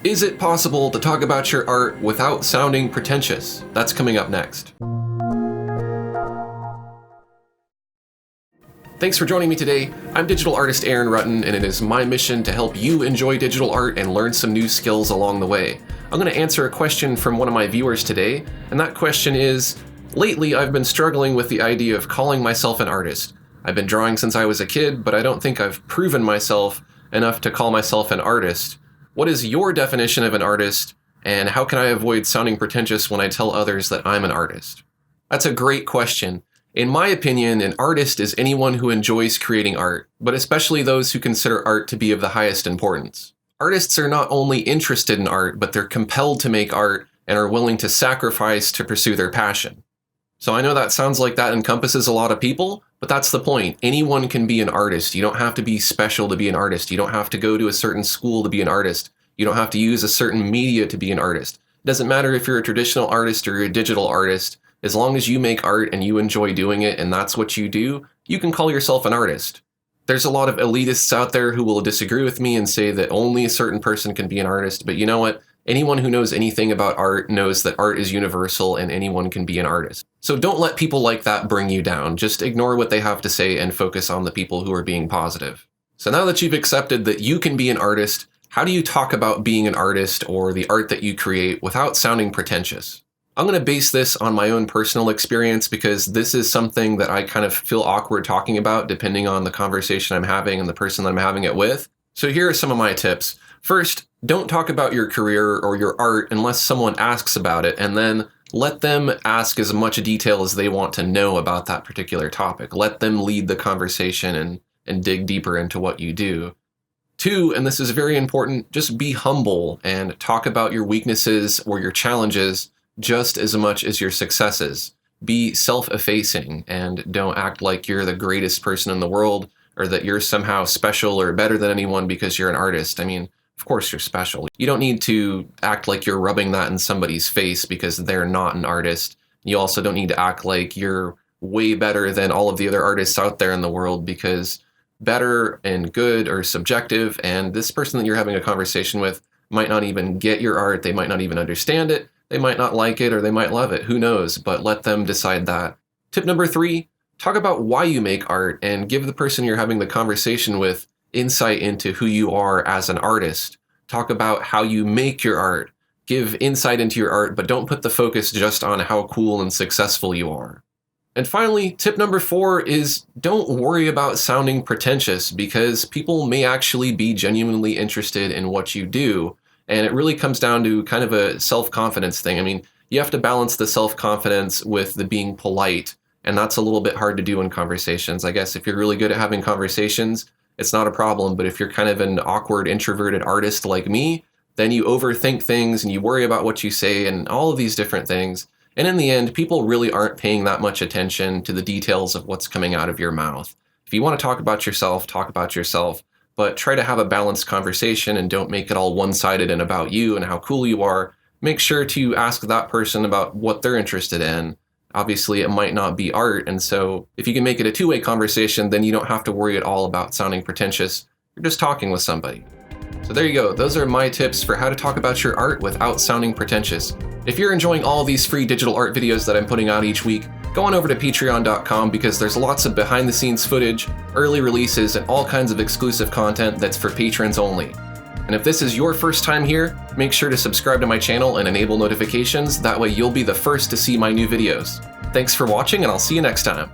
Is it possible to talk about your art without sounding pretentious? That's coming up next. Thanks for joining me today. I'm digital artist Aaron Rutten, and it is my mission to help you enjoy digital art and learn some new skills along the way. I'm going to answer a question from one of my viewers today, and that question is, lately I've been struggling with the idea of calling myself an artist. I've been drawing since I was a kid, but I don't think I've proven myself enough to call myself an artist. What is your definition of an artist, and how can I avoid sounding pretentious when I tell others that I'm an artist? That's a great question. In my opinion, an artist is anyone who enjoys creating art, but especially those who consider art to be of the highest importance. Artists are not only interested in art, but they're compelled to make art and are willing to sacrifice to pursue their passion. So I know that sounds like that encompasses a lot of people, but that's the point. Anyone can be an artist. You don't have to be special to be an artist. You don't have to go to a certain school to be an artist. You don't have to use a certain media to be an artist. It doesn't matter if you're a traditional artist or you're a digital artist. As long as you make art and you enjoy doing it and that's what you do, you can call yourself an artist. There's a lot of elitists out there who will disagree with me and say that only a certain person can be an artist, but you know what? Anyone who knows anything about art knows that art is universal and anyone can be an artist. So don't let people like that bring you down. Just ignore what they have to say and focus on the people who are being positive. So now that you've accepted that you can be an artist, how do you talk about being an artist or the art that you create without sounding pretentious? I'm going to base this on my own personal experience because this is something that I kind of feel awkward talking about depending on the conversation I'm having and the person that I'm having it with. So here are some of my tips. First, don't talk about your career or your art unless someone asks about it, and then let them ask as much detail as they want to know about that particular topic. Let them lead the conversation and dig deeper into what you do. Two, and this is very important, just be humble and talk about your weaknesses or your challenges just as much as your successes. Be self-effacing and don't act like you're the greatest person in the world or that you're somehow special or better than anyone because you're an artist. I mean, of course you're special. You don't need to act like you're rubbing that in somebody's face because they're not an artist. You also don't need to act like you're way better than all of the other artists out there in the world because better and good are subjective, and this person that you're having a conversation with might not even get your art, they might not even understand it, they might not like it, or they might love it, who knows, but let them decide that. Tip number 3, talk about why you make art and give the person you're having the conversation with insight into who you are as an artist. Talk about how you make your art. Give insight into your art, but don't put the focus just on how cool and successful you are. And finally, tip number 4 is don't worry about sounding pretentious because people may actually be genuinely interested in what you do. And it really comes down to kind of a self-confidence thing. I mean, you have to balance the self-confidence with the being polite, and that's a little bit hard to do in conversations. I guess if you're really good at having conversations, it's not a problem, but if you're kind of an awkward, introverted artist like me, then you overthink things and you worry about what you say and all of these different things. And in the end, people really aren't paying that much attention to the details of what's coming out of your mouth. If you want to talk about yourself, talk about yourself. But try to have a balanced conversation and don't make it all one-sided and about you and how cool you are. Make sure to ask that person about what they're interested in. Obviously, it might not be art, and so if you can make it a two-way conversation, then you don't have to worry at all about sounding pretentious. You're just talking with somebody. So there you go. Those are my tips for how to talk about your art without sounding pretentious. If you're enjoying all these free digital art videos that I'm putting out each week, go on over to patreon.com because there's lots of behind-the-scenes footage, early releases, and all kinds of exclusive content that's for patrons only. And if this is your first time here, make sure to subscribe to my channel and enable notifications. That way you'll be the first to see my new videos. Thanks for watching, and I'll see you next time.